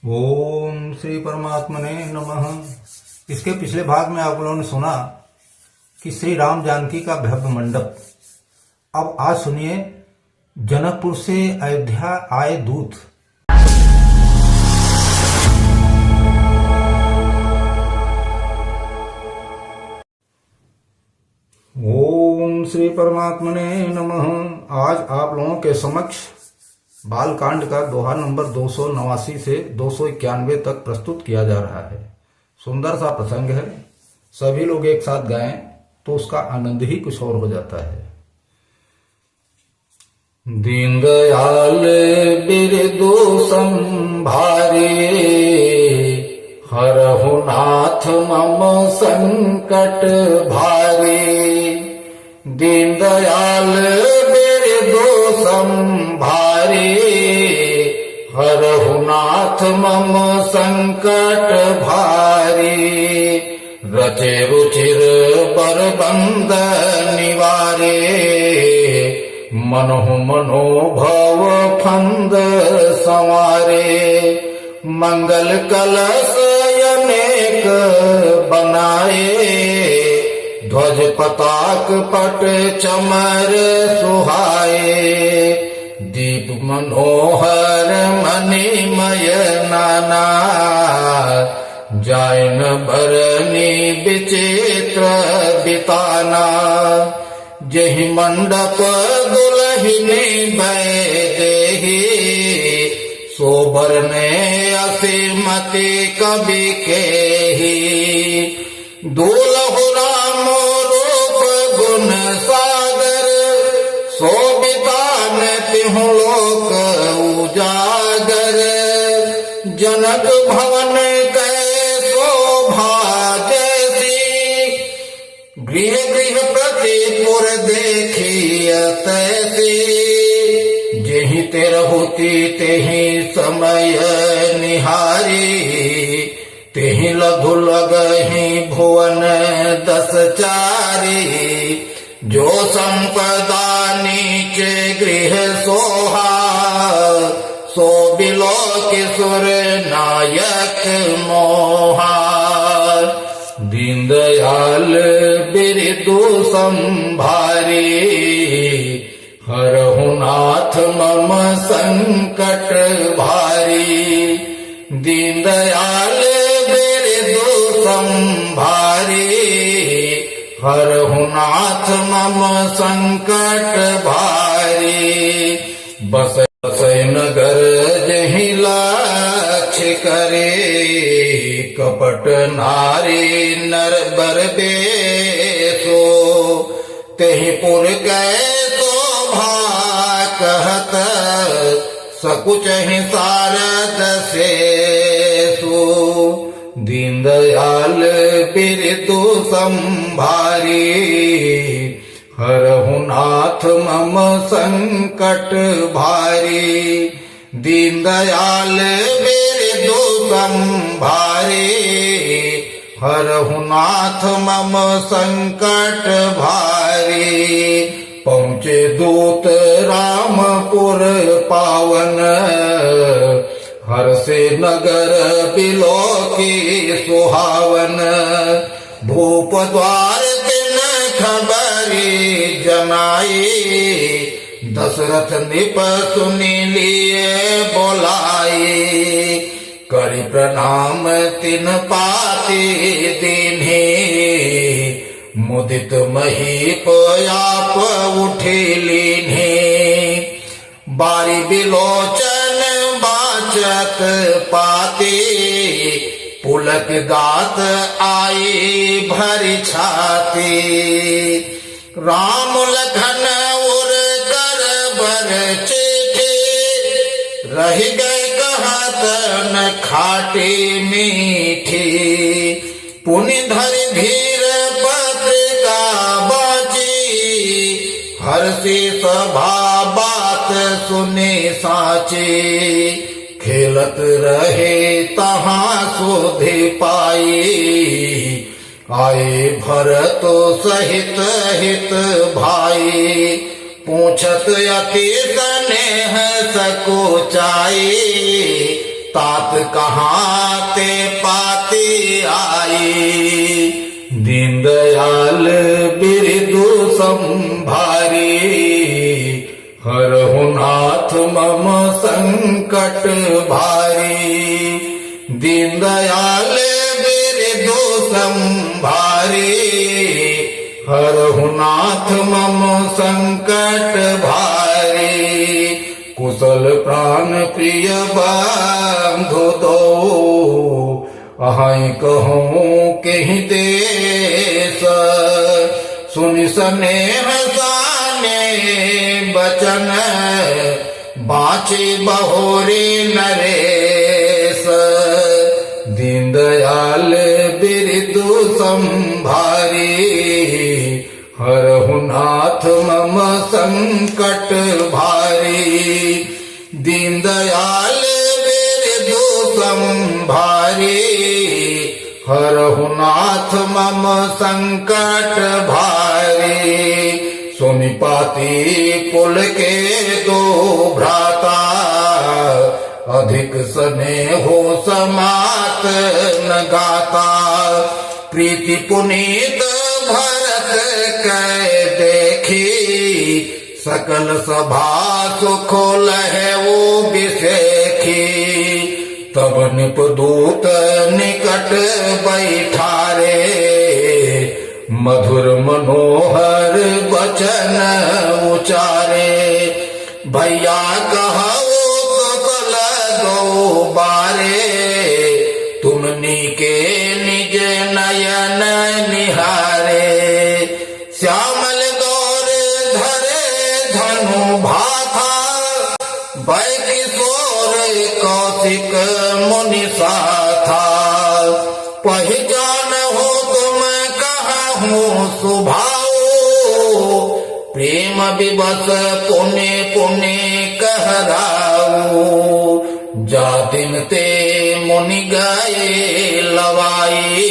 ओम श्री परमात्मने नमः। इसके पिछले भाग में आप लोगों ने सुना कि श्री राम जानकी का भव्य मंडप। अब आज सुनिए जनकपुर से अयोध्या आए दूत। ओम श्री परमात्मने नमः। आज आप लोगों के समक्ष बालकांड का दोहा नंबर 289 से 291 तक प्रस्तुत किया जा रहा है। सुंदर सा प्रसंग है, सभी लोग एक साथ गाएं तो उसका आनंद ही कुछ और हो जाता है। दीनदयाल बिरदु संभारे, हरहु नाथ मम संकट भारे। दीनदयाल बिरदु संभारे, हरहु नाथ मम संकट भारे। रचे रुचिर बरबंद निवारे, मनहु मनोभव फंद संवारे। मंगल कलश अनेक बनाए, ध्वज पताक पट चमर सुहाए। दीप मनोहर मणिमय नाना, जायन बरनी विचित्र बिताना। जहि मंडप दुलहिनी बैदेही, सोबर ने असीमति कवि केही। दूल्हु राम रूप गुण सागर, शोभिता ने तिहु लोक उजागर। जनक भवन कै शोभा जैसी, गृह गृह प्रति पुर देखिय तैसी। जेहि तेरहुति तेहि समय निहारी, तेहि लघु लगहि भुवन दस चारी। जो संपदा नीचे गृह सोहा, सो बिलो किशोर नायक मोहा। दीनदयाल बिरदु संभारे, हरहु नाथ मम संकट भारी। दीनदयाल बिरदु संभारे, हरहु नाथ मम संकट भारी। बसै नगर जहि लक्ष्य करे, कपट नारी नर बर बेसो। तेहि पुर कै शोभा कहत, सकुचहि सारद सेसु। दीनदयाल बिरदु संभारे, हरहु नाथ मम संकट भारी। दीनदयाल बिरदु संभारे, हरहु नाथ मम संकट भारी। पहुँचे दूत रामपुर पावन, हर्षे नगर बिलो की सुहावन। भूप द्वार दिन खबरी जनाई, दशरथ निप सुनि लिए बोलाई। करि प्रणाम तिन पाती दीन्ही, मुदित महीप आप उठी लीन्ही। बारी बिलोचन बाचक पाती, पुलक गात आई भरी छाती। राम लखन उर कर बर चिठी, रह गए कहत न खाटी मीठी। पुनि धरि धीर पत्रिका बाची, हर्षि सभा बात सुने साची। खेलत रहे तहाँ सुधि पाई, आए भरत सहित हित भाई। पूछत अति स्नेह सकुचाई, तात कहाँ ते पाते आई। दीनदयाल बिरदु संभारी, हरहु नाथ मम संकट भारी। दीनदयाल बिरदु संभारी, हरहु नाथ मम संकट भारी। कुशल प्राण प्रिय बंधु दो, अहै कहूँ केहि देश। सुनि स्नेह साने बचन, बाँचे बहोरे नरेश। दीनदयाल बिरदु संभारी, हरहु नाथ मम संकट भारी। दीनदयाल बिरदु संभारी, हरहु नाथ मम संकट भारी। सुनि पाती कुल के दो भ्राता, अधिक स्नेहो समात न गाता। प्रीति पुनीत भरत कै देखी, सकल सभा सुख लहे वो बिसेखी। तब निपदूत निकट बैठारे, मधुर मनोहर वचन उचारे। भैया कहवो कल दो बारे, तुमनी के निज नयन निहारे। श्यामल गौर धरे धनु भाथा, भय किशोर कौशिक मुनि साथा। पहचान हो तुम कहूँ सुभाओ, प्रेम विवश पुण्य पुण्य कहराओ। जातिन ते मुनि गए लवाई,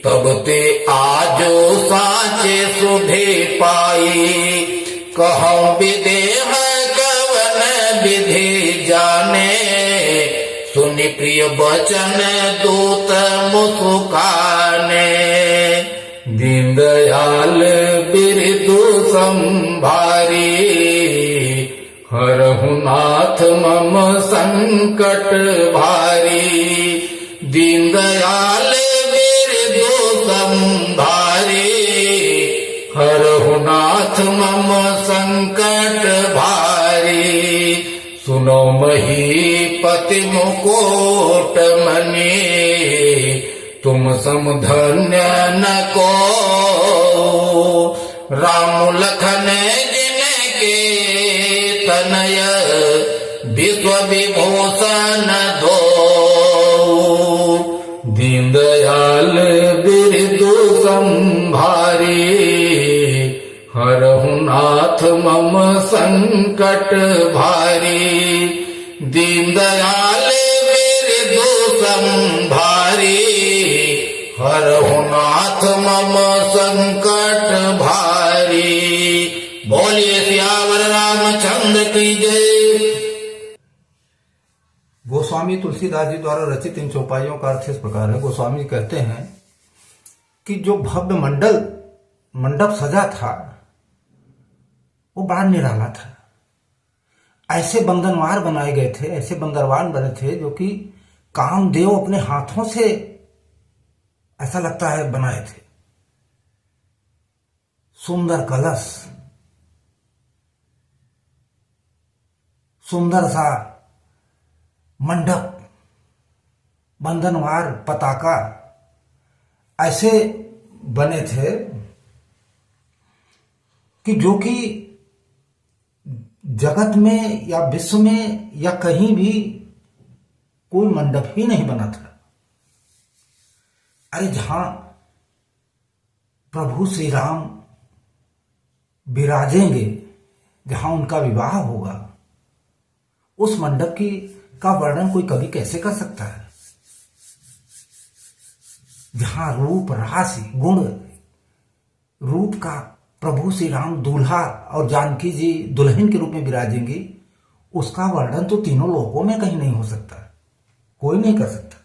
तब ते आजो साचे सुधे पाई। कहूँ विदेह कवन विधि जाने, सुनि प्रिय वचन दूत मुस्काने। दीनदयाल बिरदु संभारी, हरहु नाथ मम संकट भारी। दीनदयाल बिरदु संभारी, हरहु नाथ मम संकट भारी। सुनो महीपति मुकुट मणि, तुम सम धन्य न को। राम लखन जिनके तनय, विश्व विभूषण दो। दीनदयाल बिरदु संभारी, हरहु नाथ मम संकट भारी। दीनदयाल बिरदु संभारी, हरहु नाथ मम संकट भारी। बोलिए सियावर रामचंद्र की जय। गोस्वामी तुलसीदास जी द्वारा रचित इन चौपाइयों का अर्थ इस प्रकार है। गोस्वामी कहते हैं कि जो भव्य मंडप सजा था, वो बड़ा निराला था। ऐसे बंधनवार बनाए गए थे, ऐसे बंदरवान बने थे जो कि कामदेव अपने हाथों से, ऐसा लगता है, बनाए थे। सुंदर कलश, सुंदर सा मंडप, बंधनवार पताका, ऐसे बने थे कि जो कि जगत में या विश्व में या कहीं भी कोई मंडप ही नहीं बना था। अरे जहां प्रभु श्री राम विराजेंगे, जहां उनका विवाह होगा, उस मंडप का वर्णन कोई कवि कैसे कर सकता है। जहां रूप राशि गुण रूप का प्रभु श्री राम दूल्हा और जानकी जी दुल्हन के रूप में विराजेंगी, उसका वर्णन तो तीनों लोकों में कहीं नहीं हो सकता। कोई नहीं कर सकता।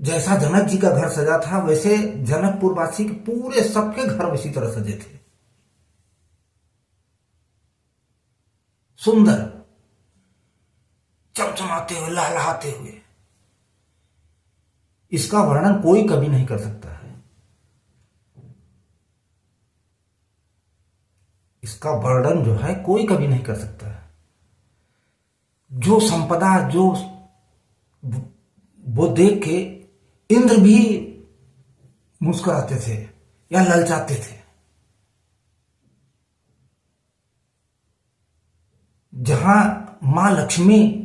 जैसा जनक जी का घर सजा था वैसे जनकपुरवासी के पूरे सबके घर उसी तरह सजे थे, सुंदर, चमचमाते हुए, लहलहाते हुए। इसका वर्णन कोई कभी नहीं कर सकता है। इसका वर्णन जो है कोई कभी नहीं कर सकता है। जो संपदा, जो वो देख के इंद्र भी मुस्कुराते थे या ललचाते थे। जहां मां लक्ष्मी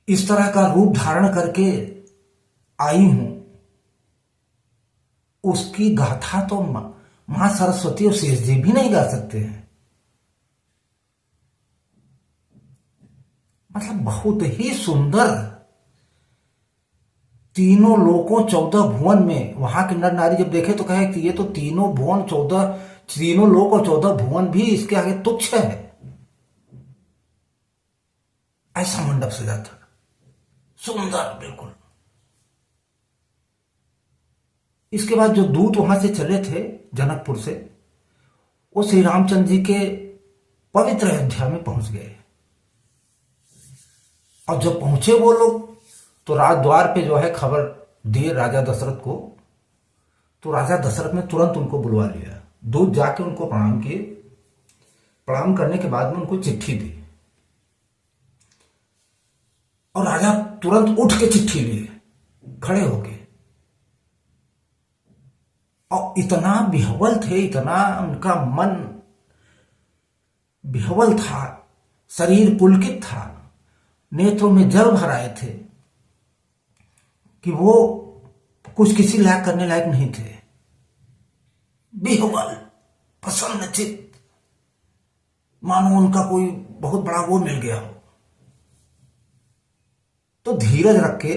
इस तरह का रूप धारण करके आई हूं, उसकी गाथा तो मां सरस्वती और शेष जी भी नहीं गा सकते हैं। मतलब बहुत ही सुंदर, तीनों लोकों 14 भुवन में वहां के नर नारी जब देखे तो कहे कि ये तो तीनों भुवन 14, तीनों लोक और 14 भुवन भी इसके आगे तुच्छ है। ऐसा मंडप सजा था, सुंदर बिल्कुल। इसके बाद जो दूत वहां से चले थे जनकपुर से, वो श्री रामचंद्र जी के पवित्र अयोध्या में पहुंच गए। और जब पहुंचे वो लोग तो राजद्वार पे जो है खबर दिए राजा दशरथ को। तो राजा दशरथ ने तुरंत उनको बुलवा लिया। दूत जाके उनको प्रणाम किए। प्रणाम करने के बाद में उनको चिट्ठी दी और राजा तुरंत उठ के चिट्ठी लिए खड़े होके। और इतना विह्वल थे, इतना उनका मन विह्वल था, शरीर पुलकित था, नेत्रों में जल भर आए थे कि वो कुछ किसी लायक करने लायक नहीं थे। विह्वल, प्रसन्नचित्त, मानो उनका कोई बहुत बड़ा वो मिल गया हो। तो धीरज रख के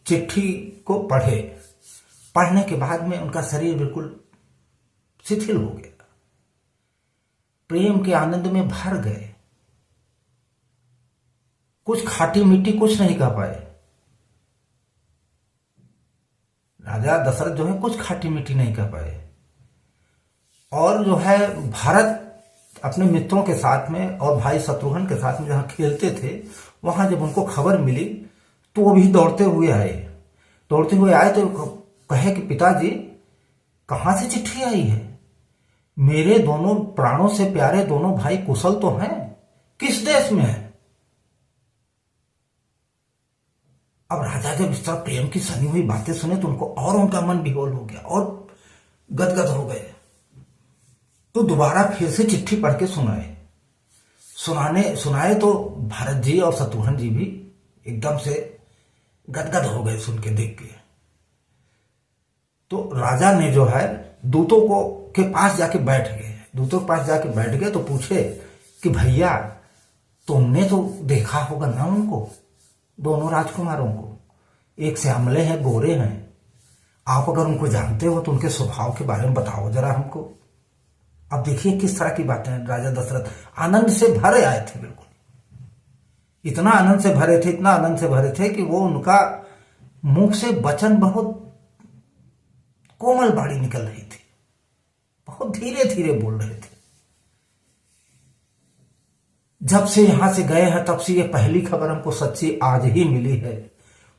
चिट्ठी को पढ़े। पढ़ने के बाद में उनका शरीर बिल्कुल शिथिल हो गया, प्रेम के आनंद में भर गए। कुछ खाटी मीठी कुछ नहीं कह पाए। राजा दशरथ जो है कुछ खाटी मीठी नहीं कह पाए। और जो है भरत अपने मित्रों के साथ में और भाई शत्रुघ्न के साथ में जहां खेलते थे, वहां जब उनको खबर मिली तो वो भी दौड़ते हुए आए। दौड़ते हुए आए तो कहे कि पिताजी, कहां से चिट्ठी आई है? मेरे दोनों प्राणों से प्यारे दोनों भाई कुशल तो हैं, किस देश में है? अब राजा जब इस तरह प्रेम की सनी हुई बातें सुने तो उनको और उनका मन विह्वल हो गया और गदगद हो गए। तो दोबारा फिर से चिट्ठी पढ़ के सुनाए तो भरत जी और शत्रुघ्न जी भी एकदम से गदगद हो गए सुन के, देख के। तो राजा ने जो है दूतों को के पास जाके बैठ गए। दूतों के पास जाके बैठ गए तो पूछे कि भैया, तुमने तो देखा होगा ना उनको, दोनों राजकुमारों को। एक श्यामले हैं, गोरे हैं। आप अगर उनको जानते हो तो उनके स्वभाव के बारे में बताओ जरा हमको। अब देखिए किस तरह की बातें हैं। राजा दशरथ आनंद से भरे आए थे, बिल्कुल इतना आनंद से भरे थे, इतना आनंद से भरे थे कि वो उनका मुंह से वचन बहुत कोमल बाणी निकल रही थी, बहुत धीरे धीरे बोल रहे थे। जब से यहां से गए हैं तब से ये पहली खबर हमको सच्ची आज ही मिली है।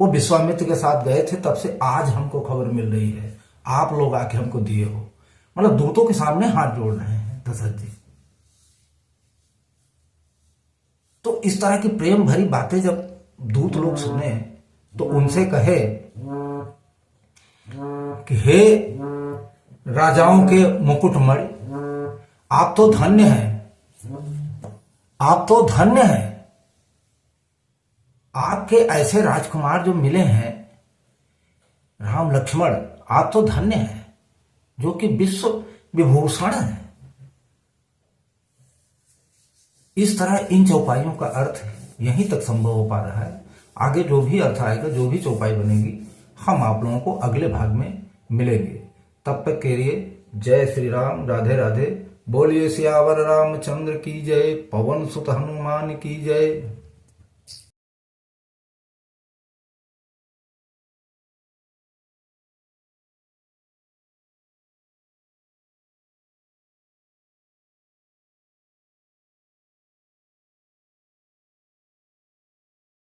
वो विश्वामित्र के साथ गए थे, तब से आज हमको खबर मिल रही है। आप लोग आके हमको दिए हो। मतलब दूतों के सामने हाथ जोड़ रहे हैं दशरथ जी। तो इस तरह की प्रेम भरी बातें जब दूत लोग सुने तो उनसे कहे कि हे राजाओं के मुकुटमणि, आप तो धन्य हैं, आप तो धन्य हैं। आपके ऐसे राजकुमार जो मिले हैं, राम लक्ष्मण, आप तो धन्य हैं जो कि विश्व विभूषण है। इस तरह इन चौपाइयों का अर्थ यहीं तक संभव हो पा रहा है। आगे जो भी अर्थ आएगा, जो भी चौपाई बनेगी, हम आप लोगों को अगले भाग में मिलेंगे। तब तक के लिए जय श्री राम, राधे राधे, बोलिए सियावर रामचंद्र की जय, पवन सुत हनुमान की जय।